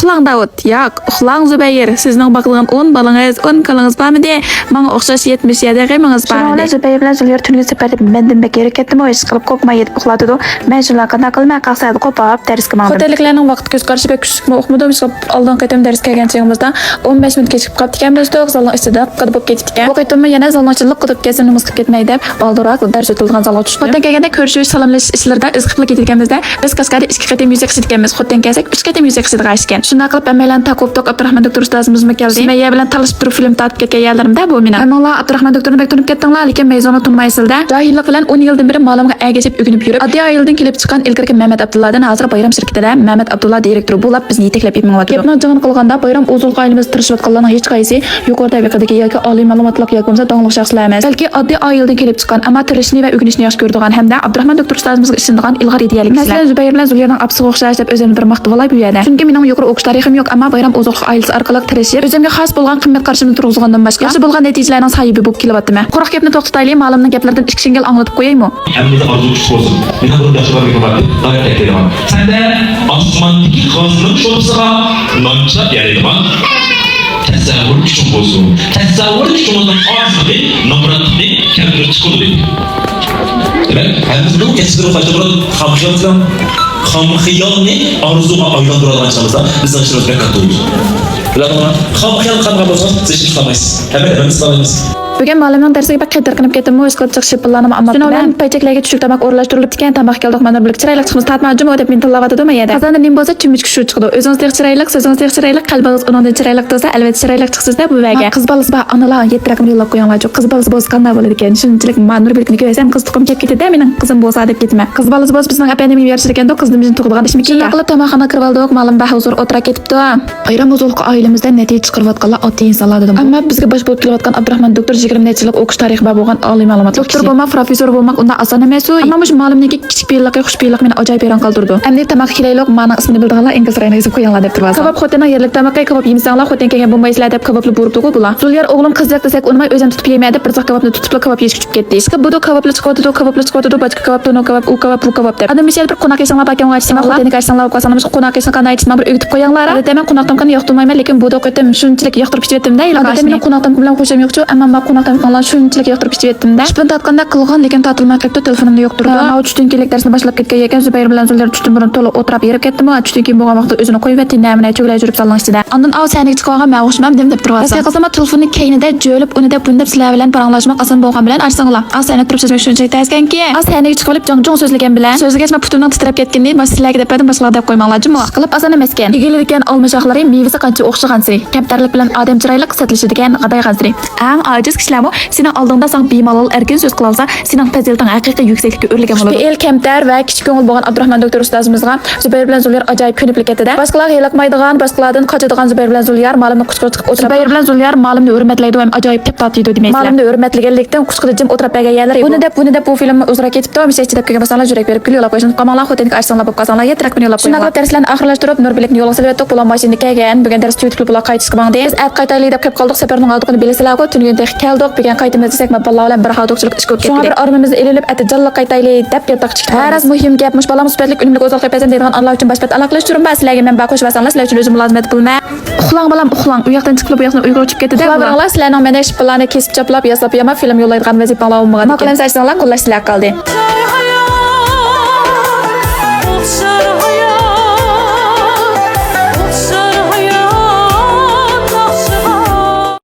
Uxlang Davud, yo'q, uxlang Zubayr. Sizning baqilgan 10 balangiz, 10 kalangiz bormidi? Menga o'xshash 77 g'imingiz bormidi? Zubayr bilan Zuliyar tungi safarda mendan bek harakatni ish qilib qo'pmay yetib uxlatadi. Men shular qanday qilmay qaqsaydi qo'pab darsga bordim. Xotirliklarning vaqt ko'z qarashi bek kuchlikmi o'qimadim, ishqib oldin qaytam darsga kelganchigimizda 15 minut kechikib qolib ekanmiz, zalning ichida qilib bo'lib ketib ekan. Bu qaytamni yana zalning ichida qilib kelsa nima qilib ketmay deb oldinroq dars o'tilgan zalga tushdim. Xotin kelganda ko'rishish, salomlashish ishlarida izqibli ketganimizda biz kaskada 2 qatam yuzak qilganmiz. Xotin kelsak 3 qatam yuzak qilgan. Shunday qilib hammalarni taqob Abdurahmon doktor ustozimizmi keldi. Sumaya bilan talashib turib film tortib ketgan yerlarimda bu meni. Ammo Abdurahmon doktorni bek tunib ketdinglar, lekin mezoni tunmaysizda. Jahillik bilan 10 yildan beri ma'lumotga agashib o'ginib yurib, oddiy ayildan kelib chiqqan ilgirki Mehmet Abdulladan hozir Bayram shirkatida Mehmet Abdulla direktor bo'lib bizni yetaklab yetmayapti. Gapni jig'in qilganda Bayram o'zul qoyilimiz tirishayotganlarning hech qaysi yuqorida vaqtidagi yoki oliy ma'lumotli yoki bo'lmasa dongliq shaxslar emas. Balki oddiy ayildan kelib chiqqan ammo tirishni va o'ginishni yaxshi ko'radigan hamda Abdurahmon doktor ustozimizga ishonadigan ilg'or ideyalik kishilar. Masalan, Zubayr bilan Zuliyarning apsiga o'xshash deb o'zimni bir maqtib olay bu yerda. Chunki mening yuqori o'qish tarixim yo'q, ammo Bayram o'zul oilasi orqali tirishib, o'zimga xos bo'lgan qimmat qarashimni turg'izgandan boshqa yaxshi bo'lgan natijalarning sahibi bo'lib kelyaptimi? Quruq gapni to'xtataylik, ma'lumning gaplaridan ikki shingil anglatib qo'yaymi? Hamda orzu kuch bo'lsin. Meni buni yaxshiroq ko'radi. Doim aytayman. Senda osmondagi g'ozning sho'rsiga noncha yaraydigan tasavvur kuchim bo'lsin. Tasavvur kuchimizning ozligi nafratni keltirib chiqadi. Demak, biz bu kestirib qo'yadigan xomxiyolni orzuga aylantiradigan shaxslar bizning ishimiz bekor bo'ldi. Ularga xomxiyol qanday bo'lsa, siz ish qilmaysiz. Hamma qilamiz. Bugun ma'lumotning darsiga bak qiydirqinib ketdim, o'z qilib chiqish planimni amalga oshirdim. Paychaklarga tushib tamoq o'rlashtirilib ekan, tamoq keldik mana bilik chiroyli chiqimiz tatmajimi deb men tilovat edim edi. Qazonda nim bo'lsa chimich shu chiqdi. O'zingizdek chiroyli, so'zingizdek chiroyli, qalbingiz undan chiroyli desa, albatta chiroyli chiqsizda bu vaga. Qiz bolasi bor, onalar 7 raqamli yo'llab qo'yinglar. Qiz bolasi bo'lsa qanday bo'ladi ekan? Shunchalik ma'nur bilkini ko'rsam, qiz tuqim kelib ketadi, mening qizim bo'lsa deb ketma. Qiz bolasi bo'lsa bizning apandimiz yarashir ekan, qizim bizning tug'ilgan ishmi keyin qilib tomoqxona kirib oldik, ma'lum bahuzur o'tira ketibdi. Bayram o'zulqi oilamizda natija chiqarayotganlar oddiy insonlar dedim. Ammo bizga bosh bo'lib kelayotgan Abdurahmon doktor 20 nechilik o'qish tarixi bo'lgan oliy ma'lumotli doktor bo'lmak, professor bo'lmak undan oson emas. Ammo mush ma'lumotga kichik beylikka xushbeylik meni ajoyib hayron qoldirdi. Endi tamoq kelaylik, ma'no ismini bildiganlar ingliz rayini yozib qo'yinglar deb turibsiz. Kebab xotinning yerlik tamoqqa kebab yemisanglar, xotin kelgan bo'lmaysizlar deb kebabni buribdi-ku bular. Zuliyar o'g'lim qizlik desak unmay o'zim tutib yemaydi, bir zoq kebabni tutib kebab yeyishga tushib ketdi. Ishqi bu kebabni chiqardi, boshqa kebab, to'no kebab, u kebab, bu kebab deb. Adam misal bir qo'noq yesanglar, bakam aytsanglar, xotinga aytsanglar, qo'ysanlar, qo'noq yesang qanday aytsam bir o'gitib qo'yinglar. Adamman qo'noqdan qani yoqtirmayman, lekin bu do'qetim shunchalik yoqtirib ichibdim-da, iloqasi. Mening qo'noqdan bilan qo'shim yo'qchu, ammo men qo'noqdan qanlar shunchalik yoqtirib ichibdim-da. Shpin tatqanda qilgan, lekin tatilmay ketdi, telefonimni yoqtirdi. Men tushdan kelik darsni boshlab ketgan ekan, Zubayr bilan Zuliyar tushdan burun to'liq o'tirib yerib ketdimi? Tushdan keyin bo'lgan vaqtda o'zini qo'yib etdi, namini cho'g'lay yurib salon ichida. Ondan av saniga chiqib olgan ma'g'ushmam deb turibsiz. Asli qilsam telefonni keynida jo'lib, uni deb bunda sizlar bilan paranglashmoq oson bo'lgan bilan arsanglar. Asli turib sizga shunchalik tayyorganki, asli chiqib olib jong so'zlagan bilan so'zlagach men putimdan titrab ketgan deyman, sizlarga deb dedim, boshqalar deb qo'ymanglarmi? Qilib oson emas ekan. Egilar ekan olmashoqlari mevasi qancha o'xshagansi, kamtarlik bilan odam chiroyli satlashadigan g'adaygansi. Eng ojiz kishilarmi seni oldingda sang bemalol erkin so'z qila olsa, sening fazilating haqiqiy yuksaklikka o'rlagan bo'ladi. El kamtar va kichik ko'ngil bo'lgan Abdurahmon doktor ustozimizga Zubayr bilan Zuliyar ajoyib ko'niblik etdi-da. Boshqalar yelakmaydigan, boshqalardan qochadigan Zubayr bilan Zuliyar ma'lumni quchqir chiqib o'tirib. Zubayr bilan Zuliyar ma'lumni hurmatlaydi va ajoyib deb topiydi demaysiz. Ma'lumni hurmatlaganlikdan quchqir jim o'tirib bergan yerlar. Buni deb bu filmni o'zra ketibdi, mishachi deb kelgan bo'lsalar yurak berib kulib qo'yishni qamoqlar xotinga arsanlar bo'lib qolsanlar, yetrak meni yo'lab qo'ying. Shunday darslarni oxirlashtirib Nurbilikni yo'lga solib bulan mashinada kelgan. Bugun dars tuyutib bular qaytishga bordik. Biz qaytaylik deb kelib qoldik. Safarning oldiqini bilasizlar-ku, tunugun tek keldik. Bugun qaytimiz desak, ballar bilan bir xaldoqchilik ish ko'p ketdi. Shunga bir armimizni elilib atajalliq qaytaylik deb keldik chiqdi. Haras muhim gap, mush balamiz sifatlik unumli o'zal qilib deydigan Allah uchun boshbat aloqalashtirib bas sizlarga men baqish vasanlar, sizlar uchun o'zim mulozimat qilma. Uxlang balam, uxlang. U yoqdan chiqib bu yoqdan uyga uchib ketdi-da. Uxlanglar, sizlarning menda ish planni kesib chaplab, yaslab yama film yo'llaydigan vazifalar bo'lmagan ekan. Nima qilamiz aytsanglar, qo'llashlar qoldi.